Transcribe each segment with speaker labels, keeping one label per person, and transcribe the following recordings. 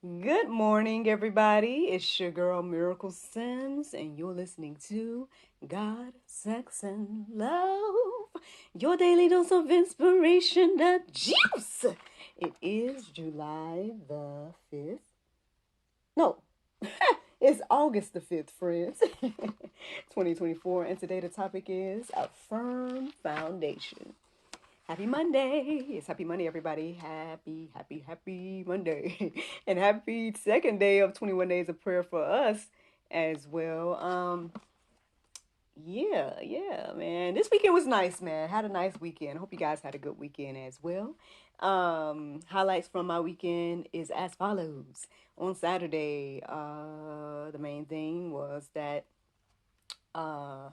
Speaker 1: Good morning, everybody. It's your girl Miracle Sims, and you're listening to God, Sex, and Love, your daily dose of inspiration, the juice. It is July the 5th. No, it's August the 5th, friends, 2024, and today the topic is a firm foundation. Happy Monday. It's happy Monday, everybody. Happy Monday. And happy second day of 21 days of prayer for us as well. Yeah, man. This weekend was nice, man. Had a nice weekend. Hope you guys had a good weekend as well. Highlights from my weekend is as follows. On Saturday, the main thing was that uh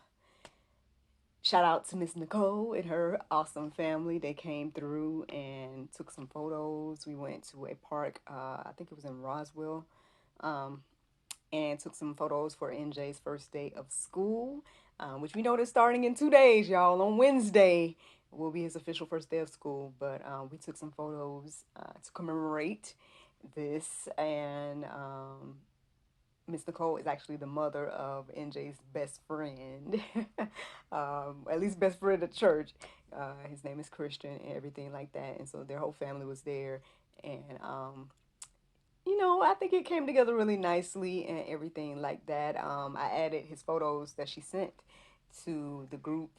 Speaker 1: shout out to Miss Nicole and her awesome family. They came through and took some photos. We went to a park, I think it was in Roswell, um, and took some photos for NJ's first day of school, which we know is starting in 2 days, y'all. On Wednesday will be his official first day of school. But we took some photos to commemorate this, and Miss Nicole is actually the mother of NJ's best friend, at least best friend at church. His name is Christian and everything like that. And so their whole family was there. And, I think it came together really nicely and everything like that. I added his photos that she sent to the group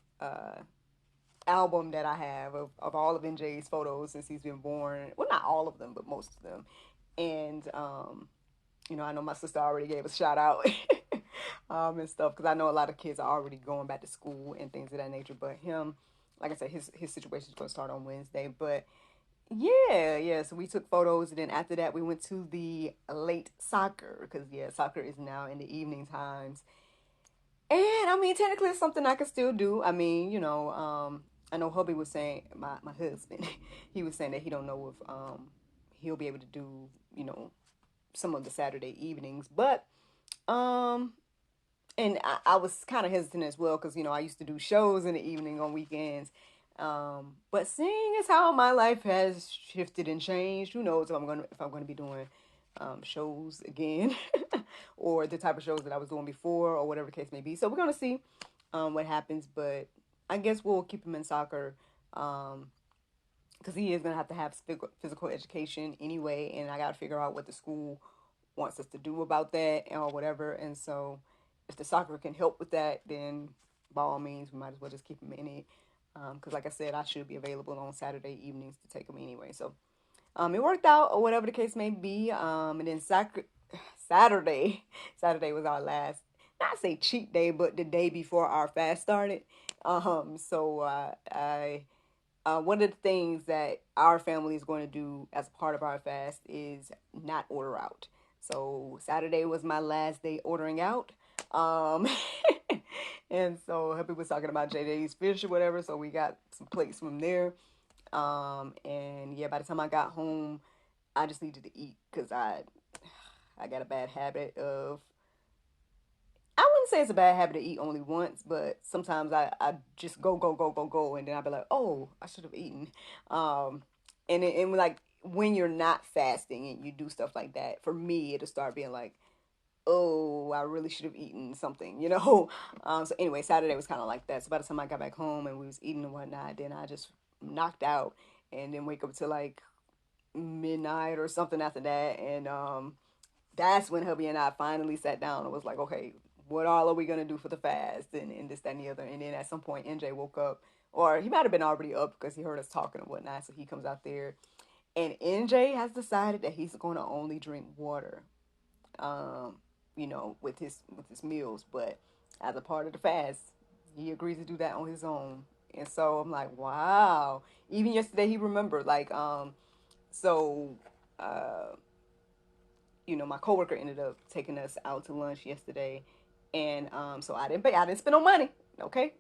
Speaker 1: album that I have of all of NJ's photos since he's been born. Well, not all of them, but most of them. And, I know my sister already gave a shout out and stuff because I know a lot of kids are already going back to school and things of that nature. But him, like I said, his situation is going to start on Wednesday. But yeah. So we took photos, and then after that, we went to the late soccer because soccer is now in the evening times. And I mean, technically, it's something I can still do. I mean, I know hubby was saying my husband, he was saying that he don't know if he'll be able to do some of the Saturday evenings, but um, and I was kind of hesitant as well because I used to do shows in the evening on weekends. But seeing as how my life has shifted and changed, who knows if I'm gonna be doing shows again or the type of shows that I was doing before or whatever the case may be. So we're gonna see what happens, but I guess we'll keep him in soccer. Because he is going to have physical education anyway, and I got to figure out what the school wants us to do about that or whatever. And so, if the soccer can help with that, then by all means, we might as well just keep him in it. Because, like I said, I should be available on Saturday evenings to take him anyway. So, it worked out, or whatever the case may be. And then Saturday, Saturday was our last, not say cheat day, but the day before our fast started. I one of the things that our family is going to do as a part of our fast is not order out. So Saturday was my last day ordering out. Um, and so Happy was talking about JJ's Fish or whatever. So we got some plates from there. And yeah, by the time I got home, I just needed to eat because I got a bad habit of, I wouldn't say it's a bad habit to eat only once, but sometimes I just go, and then I'll be like, oh, I should have eaten. Um, and like when you're not fasting and you do stuff like that, for me, it'll start being like, oh, I really should have eaten something. So anyway, Saturday was kind of like that. So by the time I got back home and we was eating and whatnot, then I just knocked out and then wake up to like midnight or something after that. And that's when hubby and I finally sat down and was like, okay, what all are we gonna do for the fast and this, that, and the other. And then at some point NJ woke up, or he might have been already up because he heard us talking and whatnot. So he comes out there, and NJ has decided that he's gonna only drink water, um, with his meals. But as a part of the fast, he agrees to do that on his own. And so I'm like, wow. Even yesterday he remembered, like, so uh my coworker ended up taking us out to lunch yesterday, and so I didn't pay. I didn't spend no money, okay.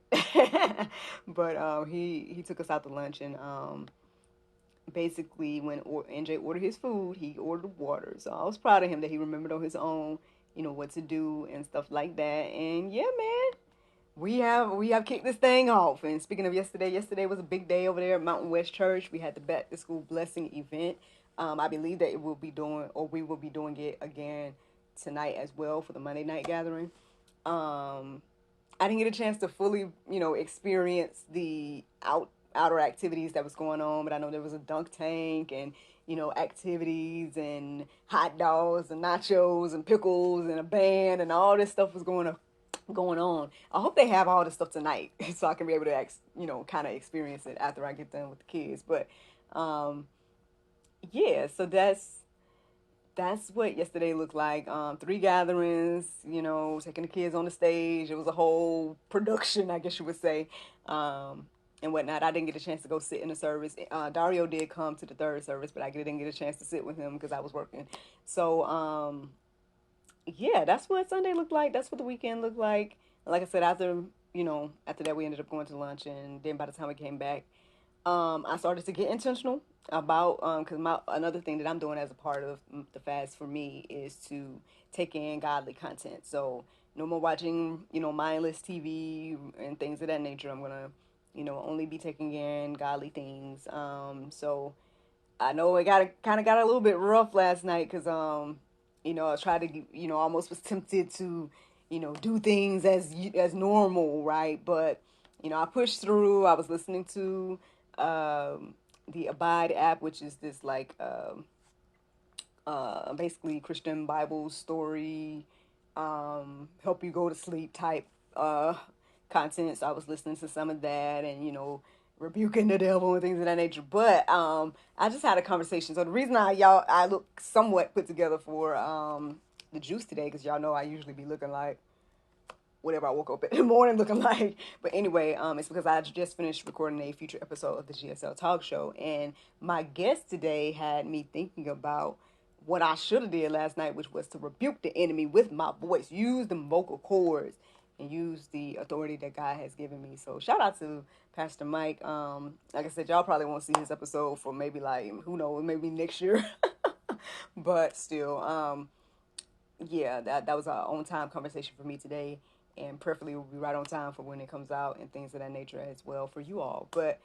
Speaker 1: But he took us out to lunch, and basically when NJ ordered his food, he ordered water. So I was proud of him that he remembered on his own, what to do and stuff like that. And yeah, man, we have kicked this thing off. And speaking of yesterday was a big day over there at Mountain West Church. We had the back to school blessing event. I believe that we will be doing it again tonight as well for the Monday night gathering. Um, I didn't get a chance to fully, experience the outer activities that was going on, but I know there was a dunk tank and activities and hot dogs and nachos and pickles and a band and all this stuff was going on. I hope they have all this stuff tonight so I can be able to kind of experience it after I get done with the kids. But um, yeah, so that's what yesterday looked like. Three gatherings, taking the kids on the stage. It was a whole production, I guess you would say, and whatnot. I didn't get a chance to go sit in the service. Dario did come to the third service, but I didn't get a chance to sit with him because I was working. So, yeah, that's what Sunday looked like. That's what the weekend looked like. Like I said, after that, we ended up going to lunch, and then by the time we came back, I started to get intentional about because my another thing that I'm doing as a part of the fast for me is to take in godly content. So no more watching mindless TV and things of that nature. I'm gonna only be taking in godly things. So I know it got a little bit rough last night because I tried to almost was tempted to do things as normal, right? But I pushed through. I was listening to the Abide app, which is this like basically Christian Bible story, help you go to sleep type content. So I was listening to some of that and rebuking the devil and things of that nature. But I just had a conversation. So the reason I look somewhat put together for the juice today, because y'all know I usually be looking like whatever I woke up in the morning looking like. But anyway, it's because I just finished recording a future episode of the GSL Talk Show, and my guest today had me thinking about what I should have did last night, which was to rebuke the enemy with my voice, use the vocal cords, and use the authority that God has given me. So shout out to Pastor Mike. Like I said, y'all probably won't see his episode for maybe like who knows, maybe next year, but still, yeah, that was our on time conversation for me today, and preferably will be right on time for when it comes out and things of that nature as well for you all. But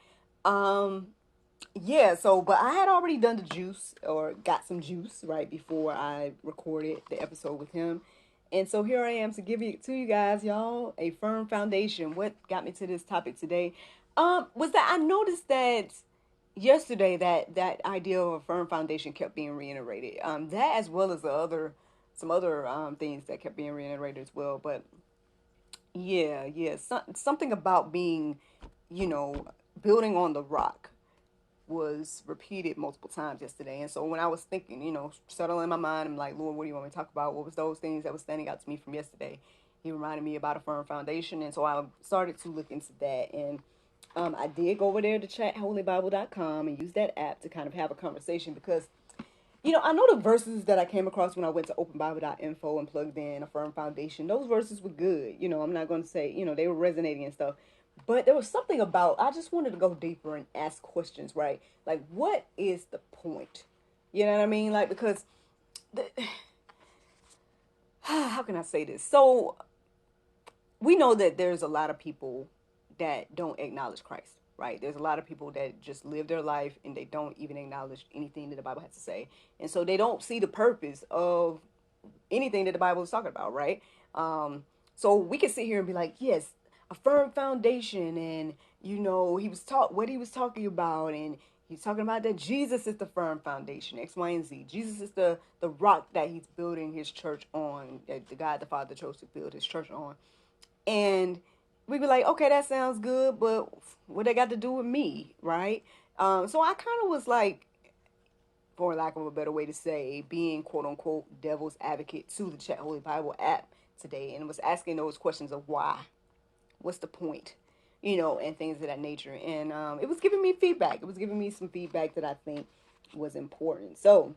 Speaker 1: yeah, so but I had already done the juice or got some juice right before I recorded the episode with him. And so here I am to give it to you guys, y'all, a firm foundation. What got me to this topic today was that I noticed that yesterday that idea of a firm foundation kept being reiterated. That as well as some other things that kept being reiterated as well. But yeah, something about being, you know, building on the rock was repeated multiple times yesterday. And so when I was thinking, settling in my mind, I'm like, Lord, what do you want me to talk about? What was those things that was standing out to me from yesterday? He reminded me about a firm foundation. And so I started to look into that. And I did go over there to chatholybible.com and use that app to kind of have a conversation because, I know the verses that I came across when I went to openbible.info and plugged in a firm foundation. Those verses were good. I'm not going to say, they were resonating and stuff. But there was something about, I just wanted to go deeper and ask questions, right? Like, what is the point? You know what I mean? Like, because, how can I say this? So, we know that there's a lot of people that don't acknowledge Christ, right? There's a lot of people that just live their life and they don't even acknowledge anything that the Bible has to say. And so they don't see the purpose of anything that the Bible is talking about, right? So we can sit here and be like, yes, a firm foundation, and he was what he was talking about, and he's talking about that Jesus is the firm foundation, X, Y, and Z. Jesus is the rock that he's building his church on, that the God the Father chose to build his church on. And we'd be like, okay, that sounds good, but what they got to do with me, right? So I kind of was like, for lack of a better way to say, being quote unquote devil's advocate to the Chat Holy Bible app today, and was asking those questions of why, what's the point, and things of that nature. And it was giving me feedback. It was giving me some feedback that I think was important. So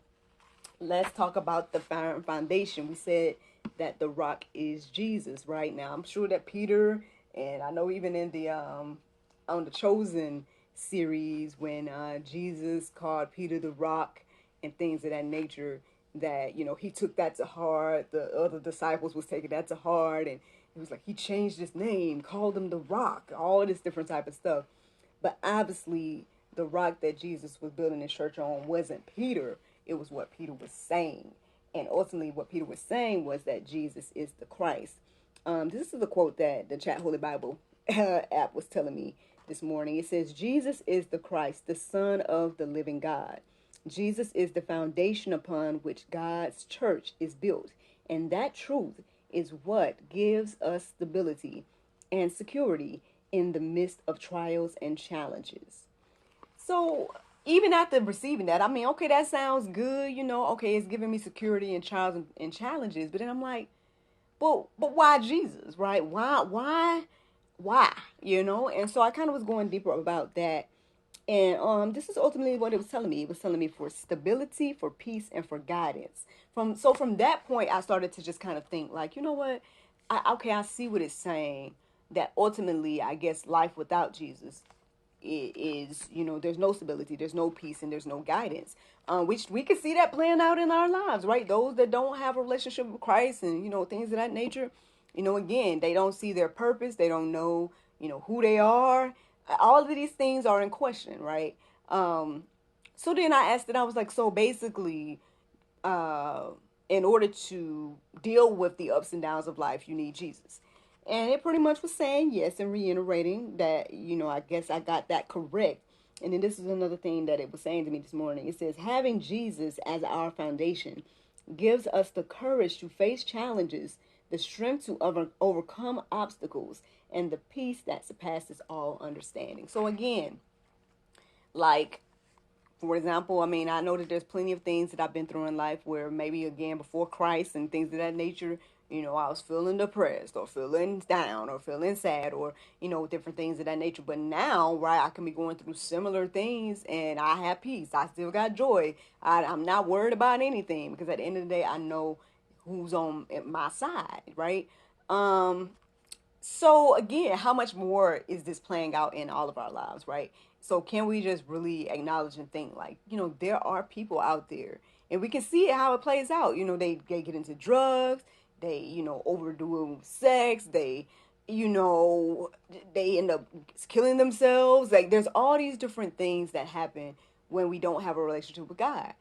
Speaker 1: let's talk about the foundation. We said that the rock is Jesus, right? Now I'm sure that Peter, and I know even in the on the Chosen series when Jesus called Peter the rock and things of that nature, that he took that to heart. The other disciples was taking that to heart, and it was like he changed his name, called him the rock, all this different type of stuff. But obviously the rock that Jesus was building his church on wasn't Peter. it was what Peter was saying. And ultimately, what Peter was saying was that Jesus is the Christ. This is the quote that the Chat Holy Bible app was telling me this morning. It says, Jesus is the Christ, the Son of the living God. Jesus is the foundation upon which God's church is built. And that truth is what gives us stability and security in the midst of trials and challenges. So even after receiving that, I mean, okay, that sounds good, okay, it's giving me security in trials and challenges. But then I'm like, but why Jesus, right? Why? And so I kind of was going deeper about that. And this is ultimately what it was telling me. It was telling me for stability, for peace, and for guidance. From that point, I started to just kind of think like, you know what? I see what it's saying. That ultimately, I guess life without Jesus is, there's no stability, there's no peace, and there's no guidance. Which we can see that playing out in our lives, right? Those that don't have a relationship with Christ and, things of that nature, again, they don't see their purpose. They don't know, who they are. All of these things are in question, right? So then I asked it, I was like, so basically, uh, in order to deal with the ups and downs of life, you need Jesus. And it pretty much was saying yes and reiterating that, I guess I got that correct. And then this is another thing that it was saying to me this morning. It says, having Jesus as our foundation gives us the courage to face challenges, the strength to overcome obstacles, and the peace that surpasses all understanding. So again, like, for example, I mean, I know that there's plenty of things that I've been through in life where maybe, again, before Christ and things of that nature, I was feeling depressed or feeling down or feeling sad or, different things of that nature. But now, right, I can be going through similar things and I have peace. I still got joy. I'm not worried about anything because at the end of the day, I know who's on my side, right? So again, how much more is this playing out in all of our lives, right? So can we just really acknowledge and think like, there are people out there and we can see how it plays out. They get into drugs, they, overdo sex, you know, they end up killing themselves. Like there's all these different things that happen when we don't have a relationship with God.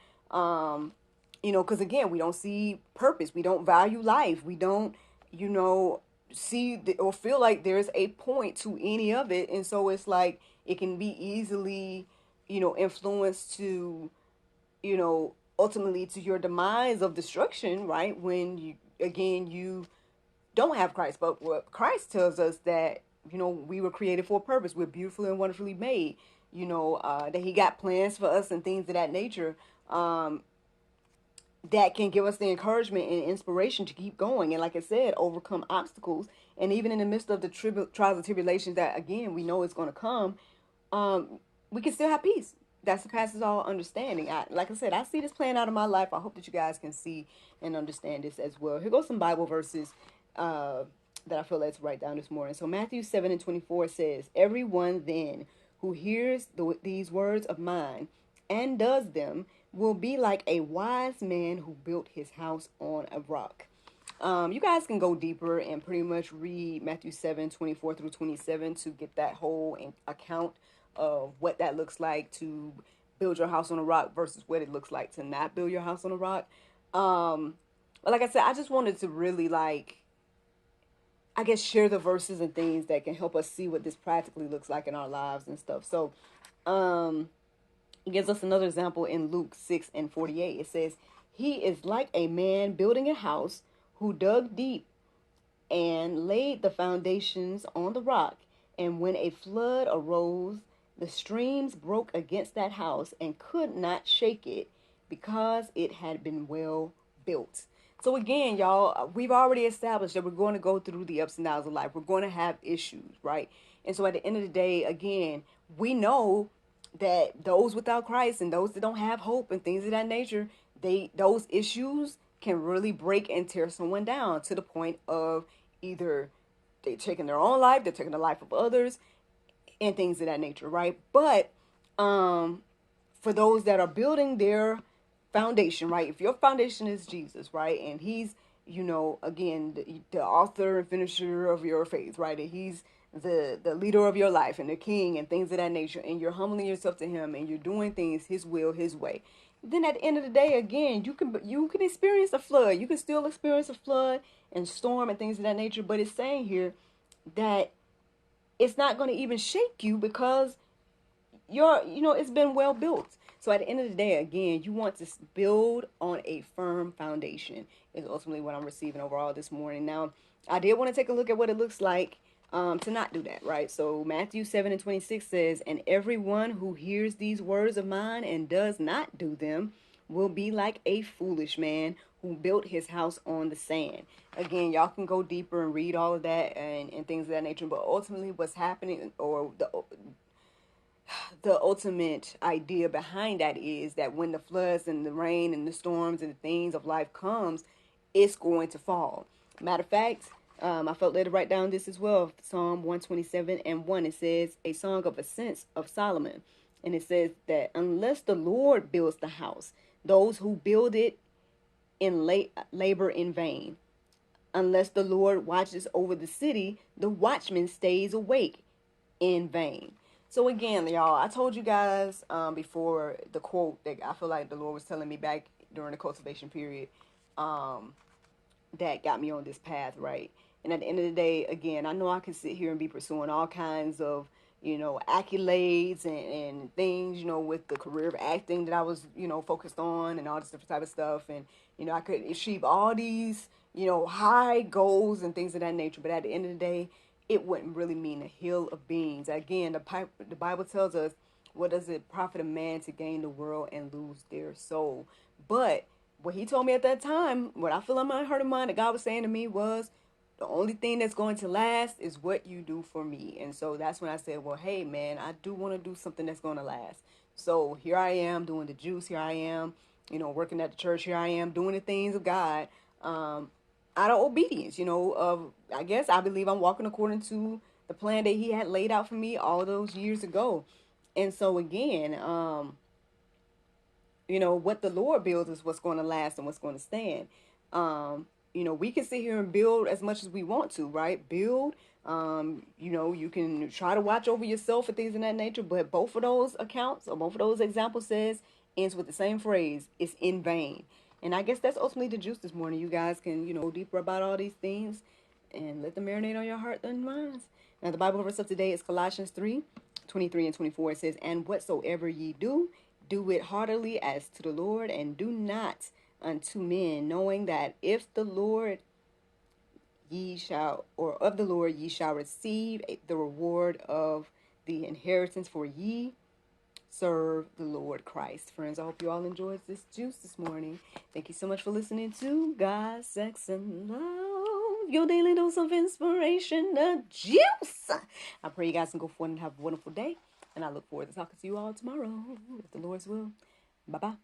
Speaker 1: Because again, we don't see purpose. We don't value life. We don't, see or feel like there's a point to any of it. And so it's like it can be easily, influenced to, ultimately to your demise of destruction, right? When you don't have Christ. But what Christ tells us that, we were created for a purpose. We're beautifully and wonderfully made, that he got plans for us and things of that nature. That can give us the encouragement and inspiration to keep going. And like I said, overcome obstacles. And even in the midst of the trials and tribulations that, again, we know it's going to come, we can still have peace. That surpasses all understanding. Like I said, I see this playing out in my life. I hope that you guys can see and understand this as well. Here goes some Bible verses that I feel led to write down this morning. So Matthew 7:24 says, everyone then who hears these words of mine and does them will be like a wise man who built his house on a rock. You guys can go deeper and pretty much read Matthew 7:24-27 to get that whole account of what that looks like to build your house on a rock versus what it looks like to not build your house on a rock. But like I said, I just wanted to really share the verses and things that can help us see what this practically looks like in our lives and stuff. So, it gives us another example in Luke 6:48. It says, he is like a man building a house who dug deep and laid the foundations on the rock. And when a flood arose, the streams broke against that house and could not shake it because it had been well built. So again, y'all, we've already established that we're going to go through the ups and downs of life. We're going to have issues, right? And so at the end of the day, again, we know that those without Christ and those that don't have hope and things of that nature, those issues can really break and tear someone down to the point of either they're taking their own life, they're taking the life of others, and things of that nature, right? But for those that are building their foundation, right? If your foundation is Jesus, right, and he's, again, the author and finisher of your faith, right, and he's the leader of your life and the king and things of that nature, and you're humbling yourself to him and you're doing things his will, his way, then at the end of the day, again, you can experience a flood. You can still experience a flood and storm and things of that nature. But it's saying here that it's not going to even shake you because it's been well built. So at the end of the day, again, you want to build on a firm foundation is ultimately what I'm receiving overall this morning. Now, I did want to take a look at what it looks like to not do that, right? So Matthew 7:26 says, and everyone who hears these words of mine and does not do them will be like a foolish man who built his house on the sand. Again, y'all can go deeper and read all of that and things of that nature. But ultimately what's happening, or the ultimate idea behind that, is that when the floods and the rain and the storms and the things of life comes, it's going to fall. Matter of fact, I felt led to write down this as well. Psalm 127:1. It says, a song of ascents of Solomon. And it says that unless the Lord builds the house, those who build it in labor in vain. Unless the Lord watches over the city, the watchman stays awake in vain. So again, y'all, I told you guys before the quote that I feel like the Lord was telling me back during the cultivation period that got me on this path, right? And at the end of the day, again, I know I can sit here and be pursuing all kinds of, accolades and things, with the career of acting that I was, focused on and all this different type of stuff. And, I could achieve all these, high goals and things of that nature. But at the end of the day, it wouldn't really mean a hill of beans. Again, the Bible tells us, what does it profit a man to gain the world and lose their soul? But what he told me at that time, what I feel in my heart of mine that God was saying to me was, the only thing that's going to last is what you do for me. And so that's when I said, well, hey, man, I do want to do something that's going to last. So here I am doing the juice. Here I am, working at the church. Here I am doing the things of God out of obedience, I guess I believe I'm walking according to the plan that he had laid out for me all those years ago. And so again, what the Lord builds is what's going to last and what's going to stand. We can sit here and build as much as we want to, right? Build, you can try to watch over yourself and things of that nature, but both of those accounts or both of those examples ends with the same phrase, it's in vain. And I guess that's ultimately the juice this morning. You guys can, go deeper about all these things and let them marinate on your heart and minds. Now, the Bible verse of today is Colossians 3:23-24. It says, and whatsoever ye do, do it heartily as to the Lord, and do not unto men, knowing that if the Lord ye shall, or of the Lord ye shall receive the reward of the inheritance, for ye serve the Lord Christ. Friends, I hope you all enjoyed this juice this morning. Thank you so much for listening to God, Sex, and Love, your daily dose of inspiration, the juice. I pray you guys can go forward and have a wonderful day, and I look forward to talking to you all tomorrow, if the Lord's will. Bye-bye.